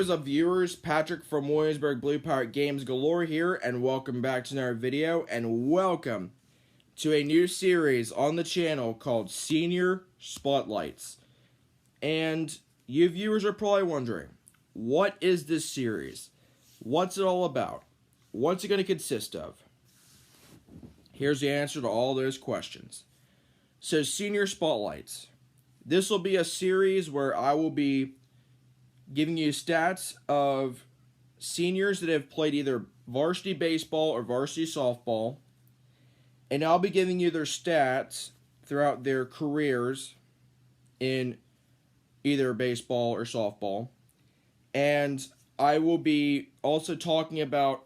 is up, viewers? Patrick from Williamsburg Blue Pirate Games Galore here, and welcome back to another video, and welcome to a new series on the channel called Senior Spotlights. And you viewers are probably wondering, what is this series? What's it all about? What's it going to consist of? Here's the answer to all those questions. So, Senior Spotlights. This will be a series where I will be giving you stats of seniors that have played either varsity baseball or varsity softball. And I'll be giving you their stats throughout their careers in either baseball or softball. And I will be also talking about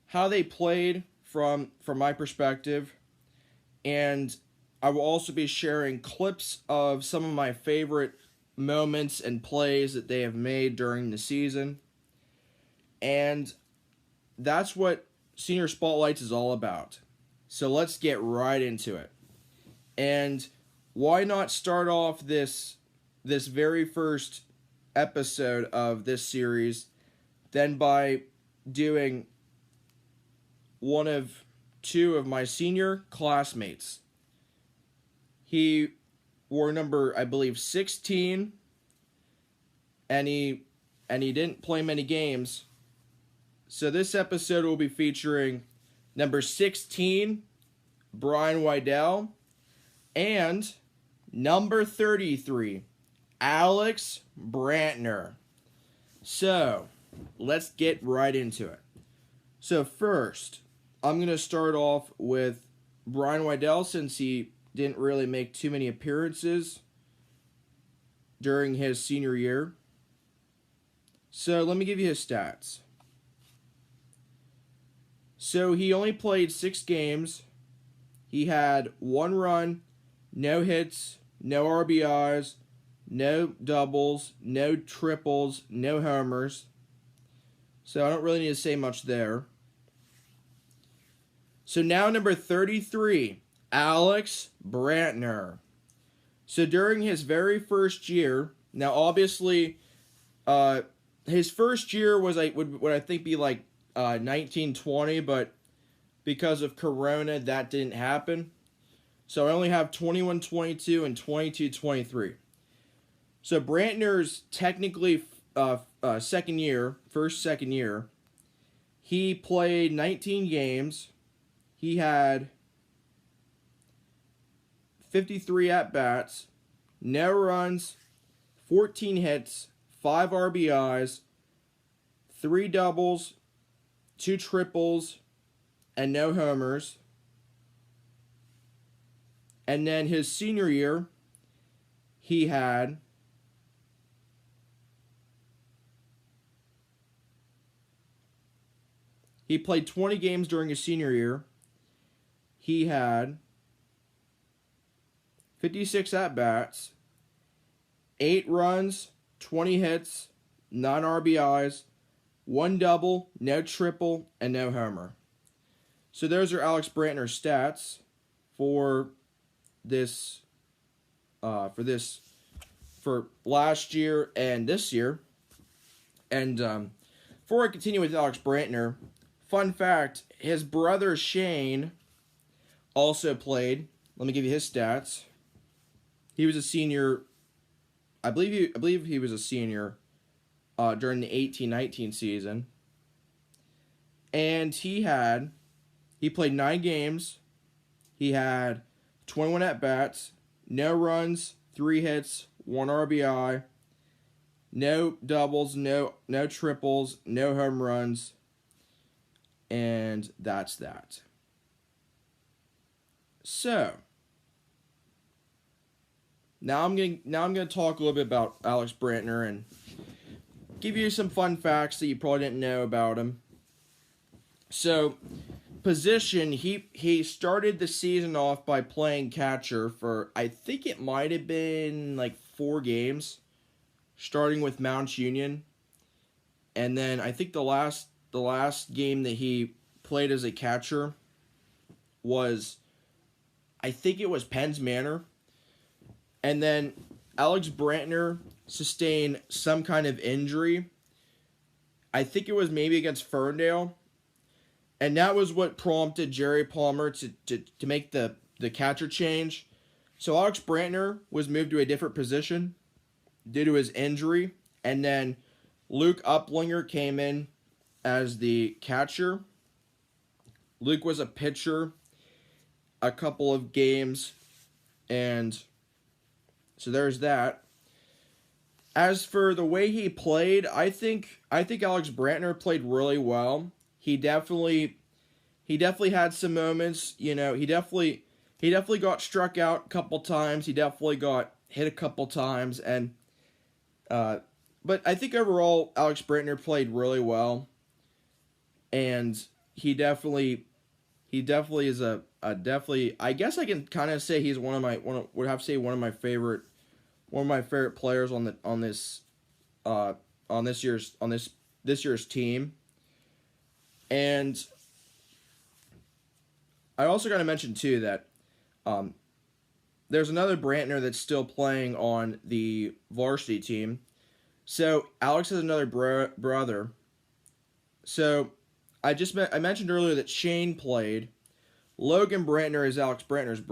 how they played from my perspective. And I will also be sharing clips of some of my favorite moments and plays that they have made during the season. And that's what Senior Spotlights is all about. So let's get right into it. And why not start off this very first episode of this series then by doing one of two of my senior classmates. He wore number, I believe, 16, and he didn't play many games. So this episode will be featuring number 16, Brian Weidel, and number 33, Alex Brantner. So, let's get right into it. So first, I'm going to start off with Brian Weidel, since he didn't really make too many appearances during his senior year. So let me give you his stats. So he only played 6 games. He had 1 run, no hits, no RBIs, no doubles, no triples, no homers. So I don't really need to say much there. So now number 33, Alex Brantner. So during his very first year, now obviously, his first year was would I think be like 1920, but because of Corona, that didn't happen. So I only have 21-22 and 22-23. So Brantner's technically second year, he played 19 games. He had 53 at-bats, no runs, 14 hits, 5 RBIs, 3 doubles, 2 triples, and no homers. And then his senior year, he played 20 games during his senior year. He had 56 at-bats, 8 runs, 20 hits, 9 RBIs, 1 double, no triple, and no homer. So those are Alex Brantner's stats for last year and this year. And before I continue with Alex Brantner, fun fact, his brother Shane also played. Let me give you his stats. He was a senior. I believe he was a senior during the 18-19 season. And he played 9 games. He had 21 at-bats, no runs, 3 hits, 1 RBI, no doubles, no triples, no home runs. And that's that. So, now I'm gonna talk a little bit about Alex Brantner and give you some fun facts that you probably didn't know about him. So, position, he started the season off by playing catcher for, I think it might have been like 4 games, starting with Mount Union. And then I think the last game that he played as a catcher was, I think it was Penn's Manor. And then Alex Brantner sustained some kind of injury I think it was maybe against Ferndale. And that was what prompted Jerry Palmer to make the catcher change. So Alex Brantner was moved to a different position due to his injury. And then Luke Uplinger came in as the catcher. Luke was a pitcher a couple of games. And so there's that. As for the way he played, I think Alex Brantner played really well. He definitely had some moments, you know, he definitely got struck out a couple times. He definitely got hit a couple times, and but I think overall Alex Brantner played really well, and he definitely is a definitely, I guess I can kind of say he's one of my favorite players on this year's team. And I also got to mention too that there's another Brantner that's still playing on the varsity team. So Alex has another brother. So I mentioned earlier that Shane played. Logan Brantner is Alex Brantner's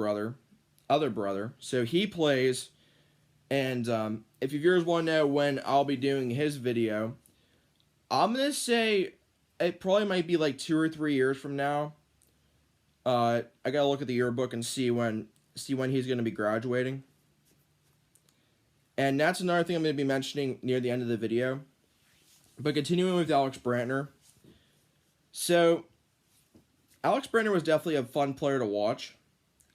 other brother. So he plays. And if you viewers want to know when I'll be doing his video, I'm gonna say it probably might be like 2 or 3 years from now. I gotta look at the yearbook and see when he's gonna be graduating. And that's another thing I'm gonna be mentioning near the end of the video. But continuing with Alex Brantner. So Alex Brantner was definitely a fun player to watch.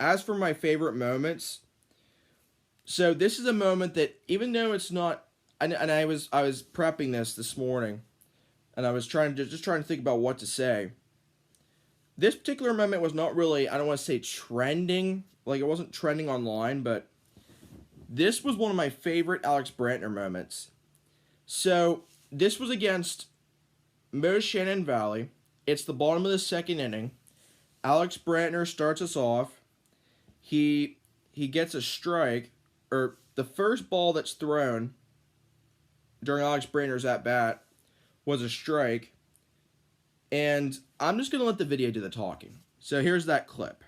As for my favorite moments, so this is a moment that, even though it's not, and I was prepping this morning, and I was trying to think about what to say. This particular moment was not really, I don't want to say trending, like it wasn't trending online, but this was one of my favorite Alex Brantner moments. So this was against Mo Shannon Valley. It's the bottom of the second inning. Alex Brantner starts us off. He gets a strike, or the first ball that's thrown during Alex Brantner's at-bat was a strike. And I'm just going to let the video do the talking. So here's that clip.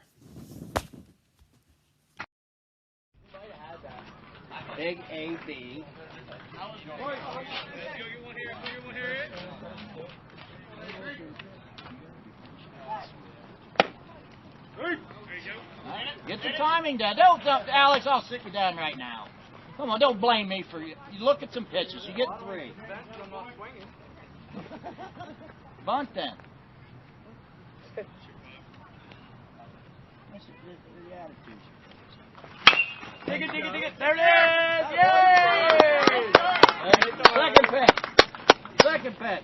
Big A-B. Get the timing down. Don't, Alex, I'll sit you down right now. Come on, don't blame me for you. You look at some pitches. You get 3. Bunt then. That's the attitude. Dig it. There it is! Yay! Second pitch.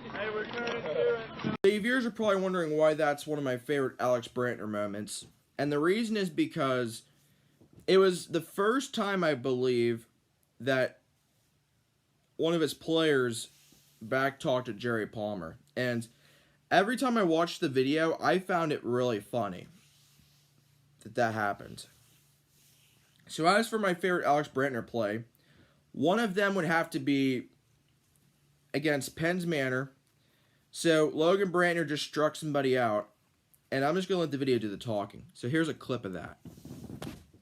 The viewers are probably wondering why that's one of my favorite Alex Brantner moments. And the reason is because it was the first time, I believe, that one of his players back-talked to Jerry Palmer. And every time I watched the video, I found it really funny that happened. So as for my favorite Alex Brantner play, one of them would have to be against Penn's Manor. So Logan Brantner just struck somebody out, and I'm just going to let the video do the talking. So here's a clip of that.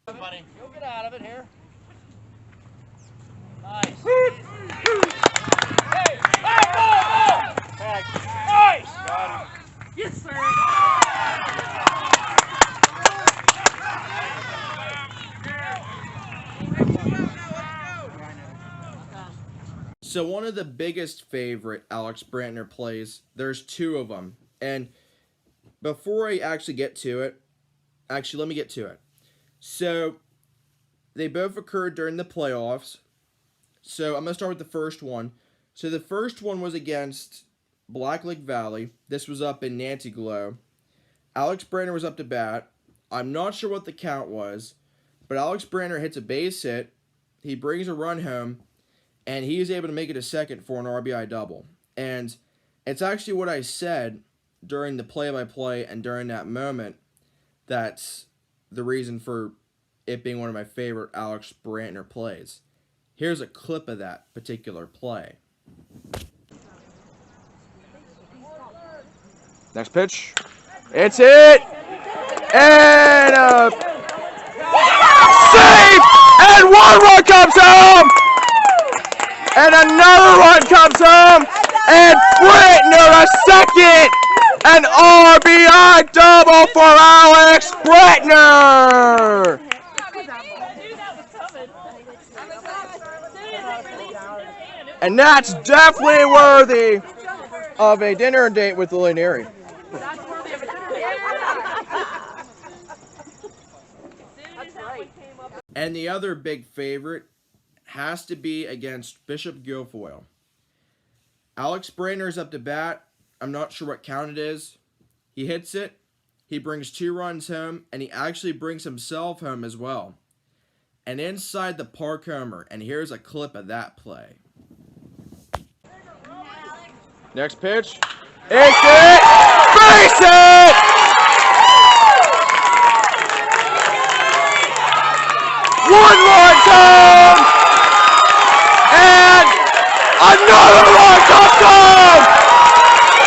Buddy, you'll get out of it here. Nice. Hey, ball! Nice! Got him. Yes, sir. So one of the biggest favorite Alex Brantner plays, there's 2 of them. And before I actually get to it, let me get to it. So they both occurred during the playoffs. So I'm going to start with the first one. So the first one was against Black Lake Valley. This was up in Nancy Glow. Alex Brantner was up to bat. I'm not sure what the count was, but Alex Brantner hits a base hit. He brings a run home, and he is able to make it a second for an RBI double. And it's actually what I said during the play-by-play and during that moment that's the reason for it being one of my favorite Alex Brantner plays. Here's a clip of that particular play. Next pitch. It's hit. And safe. And one run comes home. And another run comes home. And Brantner a second. An RBI double for Alex Brantner. And that's definitely worthy of a dinner date with Lily Neary. And the other big favorite has to be against Bishop Guilfoyle. Alex Brantner's up to bat. I'm not sure what count it is. He hits it. He brings 2 runs home, and he actually brings himself home as well. And inside the park homer, and here's a clip of that play. Next pitch. It's it! Base it! One run home! And another run comes home!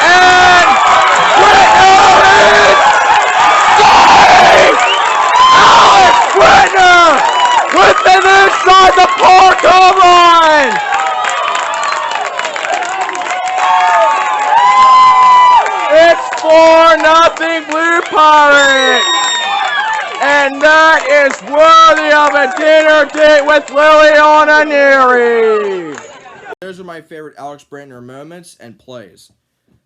And Brantner is flying! Alex Brantner with an inside the park home run! It's 4-0 Blue Pirates! And that is worthy of a dinner date with Liliana Neary. Those are my favorite Alex Brantner moments and plays.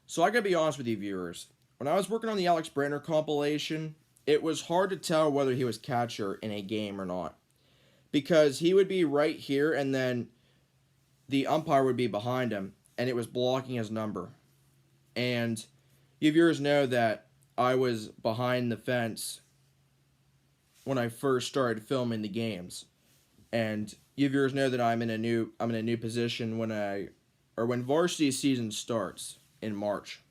So I gotta be honest with you viewers. When I was working on the Alex Brantner compilation, it was hard to tell whether he was catcher in a game or not. Because he would be right here and then the umpire would be behind him and it was blocking his number. And you viewers know that I was behind the fence when I first started filming the games, and you viewers know that I'm in a new position when varsity season starts in March.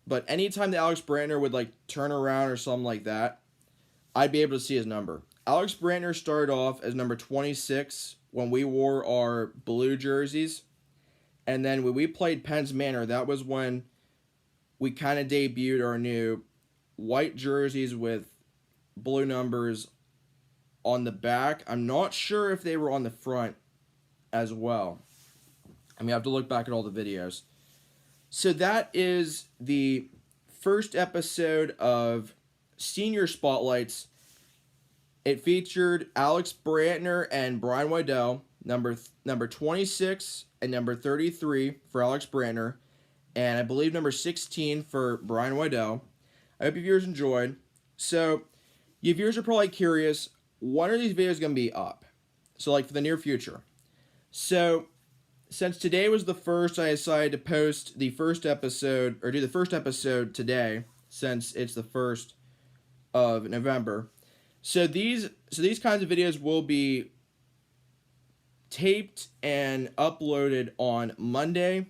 But anytime that Alex Brantner would like turn around or something like that, I'd be able to see his number. Alex Brantner started off as number 26 when we wore our blue jerseys, and then when we played Penn's Manor, that was when we kind of debuted our new white jerseys with blue numbers on the back. I'm not sure if they were on the front as well. I mean, I have to look back at all the videos. So that is the first episode of Senior Spotlights. It featured Alex Brantner and Brian Weidel, number 26 and number 33 for Alex Brantner, and I believe number 16 for Brian Weidel. I hope you viewers enjoyed. So you viewers are probably curious, when are these videos going to be up? So like for the near future. So since today was the first, I decided to post the first episode, or do the first episode today, since it's the 1st of November. So these kinds of videos will be taped and uploaded on Mondays,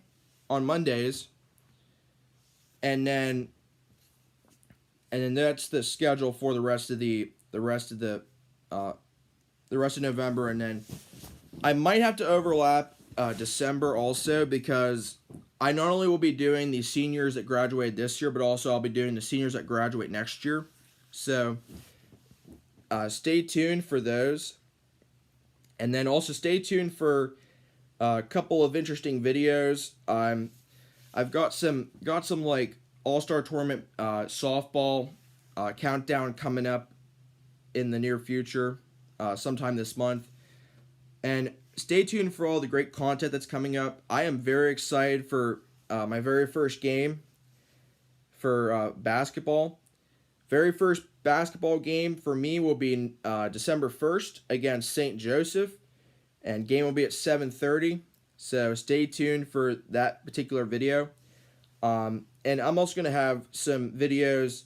and then that's the schedule for the rest of November, and then I might have to overlap December also, because I not only will be doing the seniors that graduated this year, but also I'll be doing the seniors that graduate next year. So stay tuned for those, and then also stay tuned for a couple of interesting videos. I've got some like All-Star Tournament softball countdown coming up in the near future, sometime this month. And stay tuned for all the great content that's coming up. I am very excited for my very first game for basketball. Very first basketball game for me will be December 1st against St. Joseph, and game will be at 7:30. So stay tuned for that particular video. And I'm also going to have some videos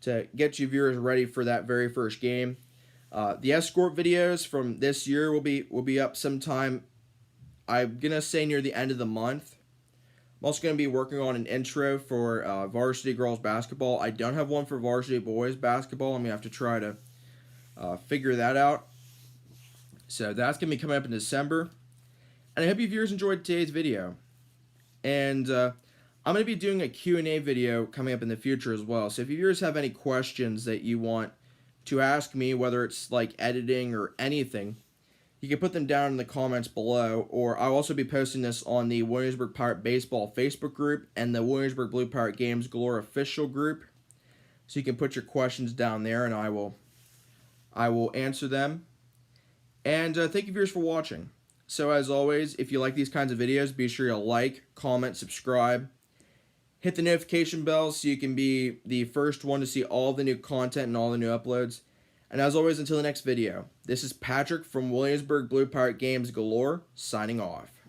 to get you viewers ready for that very first game. The escort videos from this year will be up sometime, I'm going to say near the end of the month. I'm also going to be working on an intro for varsity girls basketball. I don't have one for varsity boys basketball. I'm going to have to try to figure that out. So that's going to be coming up in December. And I hope you viewers enjoyed today's video. And I'm going to be doing a Q&A video coming up in the future as well. So if you viewers have any questions that you want to ask me, whether it's like editing or anything, you can put them down in the comments below, or I'll also be posting this on the Williamsburg Pirate Baseball Facebook group and the Williamsburg Blue Pirate Games Galore official group. So you can put your questions down there, and I will answer them. And thank you viewers for watching. So as always, if you like these kinds of videos, be sure to like, comment, subscribe. Hit the notification bell so you can be the first one to see all the new content and all the new uploads. And as always, until the next video, this is Patrick from Williamsburg Blue Pirate Games Galore, signing off.